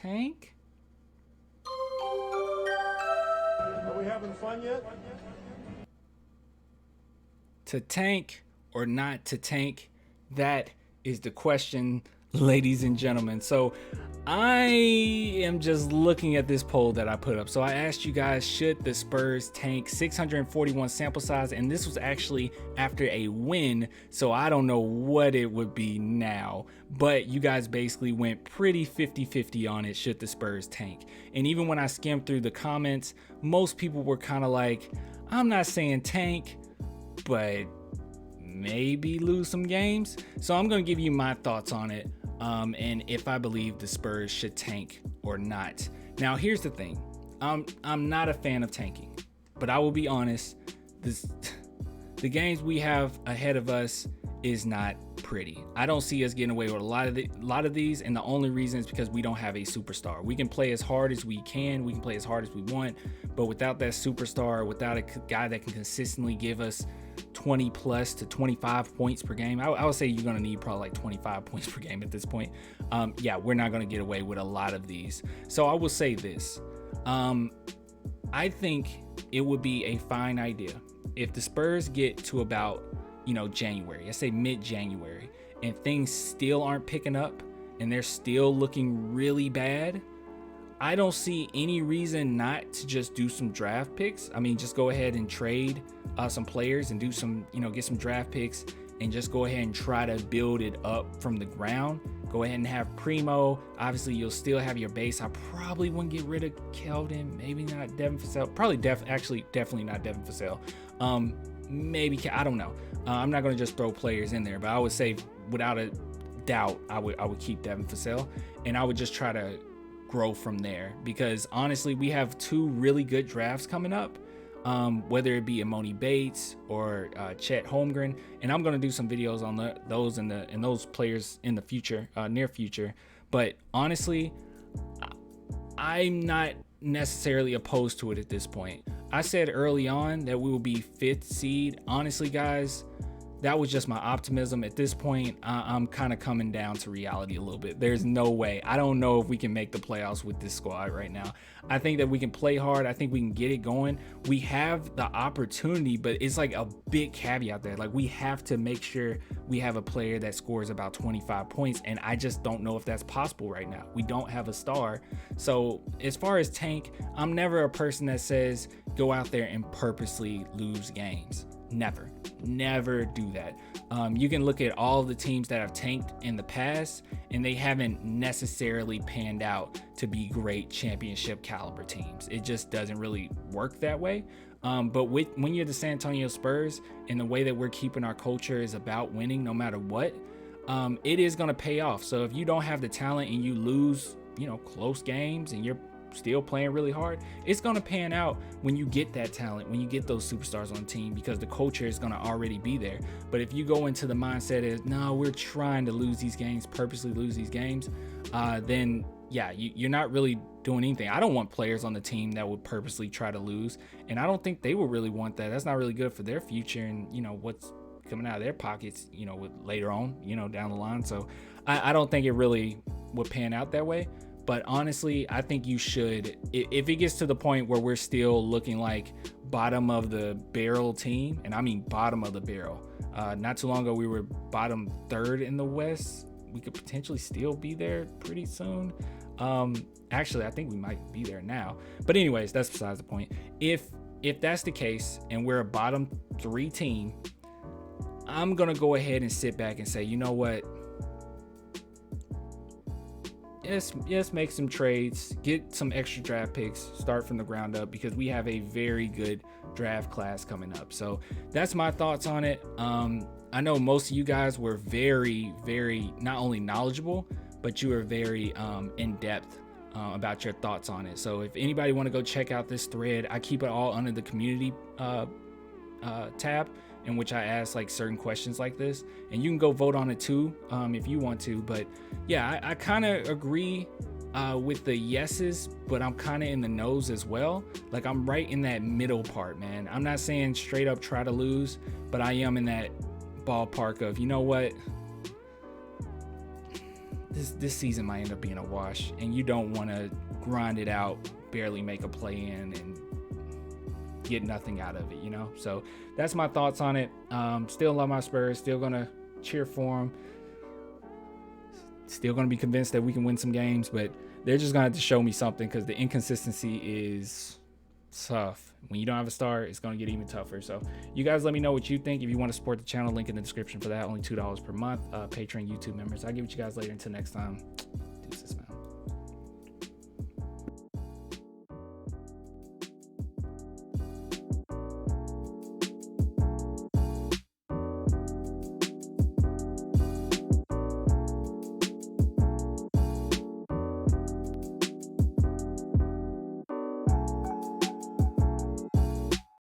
tank? Are we having fun yet? To tank or not to tank? That is the question, ladies and gentlemen. So I am just looking at this poll that I put up. So I asked you guys, should the Spurs tank? 641 sample size, and this was actually after a win, so I don't know what it would be now, but you guys basically went pretty 50-50 on it, should the Spurs tank. And even when I skimmed through the comments, most people were kind of like, I'm not saying tank, but maybe lose some games. So I'm going to give you my thoughts on it, and if I believe the Spurs should tank or not. Now, here's the thing. I'm not a fan of tanking, but I will be honest, the games we have ahead of us is not pretty. I don't see us getting away with a lot of these, and the only reason is because we don't have a superstar. We can play as hard as we can play as hard as we want, but without that superstar, without a guy that can consistently give us 20 plus to 25 points per game, I would say you're going to need probably like 25 points per game at this point. Yeah, we're not going to get away with a lot of these. So I will say this. I think it would be a fine idea if the Spurs get to about, January, I say mid-January, and things still aren't picking up and they're still looking really bad. I don't see any reason not to just do some draft picks. I mean, just go ahead and trade some players and do some, get some draft picks and just go ahead and try to build it up from the ground. Go ahead and have Primo. Obviously, you'll still have your base. I probably wouldn't get rid of Keldon. Maybe not Devin Vassell. Probably definitely not Devin Vassell. Maybe, I don't know. I'm not going to just throw players in there, but I would say without a doubt, I would keep Devin Vassell, and I would just try to grow from there, because honestly, we have two really good drafts coming up, whether it be Emoni Bates or Chet Holmgren, and I'm going to do some videos on those and those players in the future, near future. But honestly, I'm not necessarily opposed to it at this point. I said early on that we will be 5th seed. Honestly, guys, that was just my optimism. At this point, I'm kind of coming down to reality a little bit. There's no way. I don't know if we can make the playoffs with this squad right now. I think that we can play hard. I think we can get it going. We have the opportunity, but it's like a big caveat there. Like, we have to make sure we have a player that scores about 25 points, and I just don't know if that's possible right now. We don't have a star. So as far as tank, I'm never a person that says go out there and purposely lose games. Never do that. You can look at all the teams that have tanked in the past, and they haven't necessarily panned out to be great championship caliber teams. It just doesn't really work that way. But when you're the San Antonio Spurs, and the way that we're keeping our culture is about winning no matter what, it is going to pay off. So if you don't have the talent and you lose, close games, and you're still playing really hard, it's going to pan out when you get that talent, when you get those superstars on the team, because the culture is going to already be there. But if you go into the mindset is, no, we're trying to lose these games, purposely lose these games, then yeah, you're not really doing anything. I don't want players on the team that would purposely try to lose, and I don't think they would really want that. That's not really good for their future and what's coming out of their pockets with later on down the line. So I don't think it really would pan out that way. But honestly, I think you should, if it gets to the point where we're still looking like bottom of the barrel team, and I mean bottom of the barrel. Not too long ago, we were bottom 3rd in the West. We could potentially still be there pretty soon. Actually, I think we might be there now. But anyways, that's besides the point. If that's the case and we're a bottom 3 team, I'm going to go ahead and sit back and say, you know what? Yes, make some trades, get some extra draft picks, start from the ground up, because we have a very good draft class coming up. So that's my thoughts on it. I know most of you guys were very, very not only knowledgeable, but you were very in depth about your thoughts on it. So if anybody want to go check out this thread, I keep it all under the community tab, in which I ask like certain questions like this, and you can go vote on it too if you want to. But yeah, I kind of agree with the yeses, but I'm kind of in the no's as well. Like, I'm right in that middle part, man. I'm not saying straight up try to lose, but I am in that ballpark of, you know what, this season might end up being a wash, and you don't want to grind it out, barely make a play in, and get nothing out of it, you know? So that's my thoughts on it. Still love my Spurs, still gonna cheer for them, still gonna be convinced that we can win some games, but they're just gonna have to show me something, because the inconsistency is tough. When you don't have a star, it's gonna get even tougher. So you guys let me know what you think. If you want to support the channel, link in the description for that. Only $2 per month. Patreon, YouTube members. I'll get with you guys later. Until next time.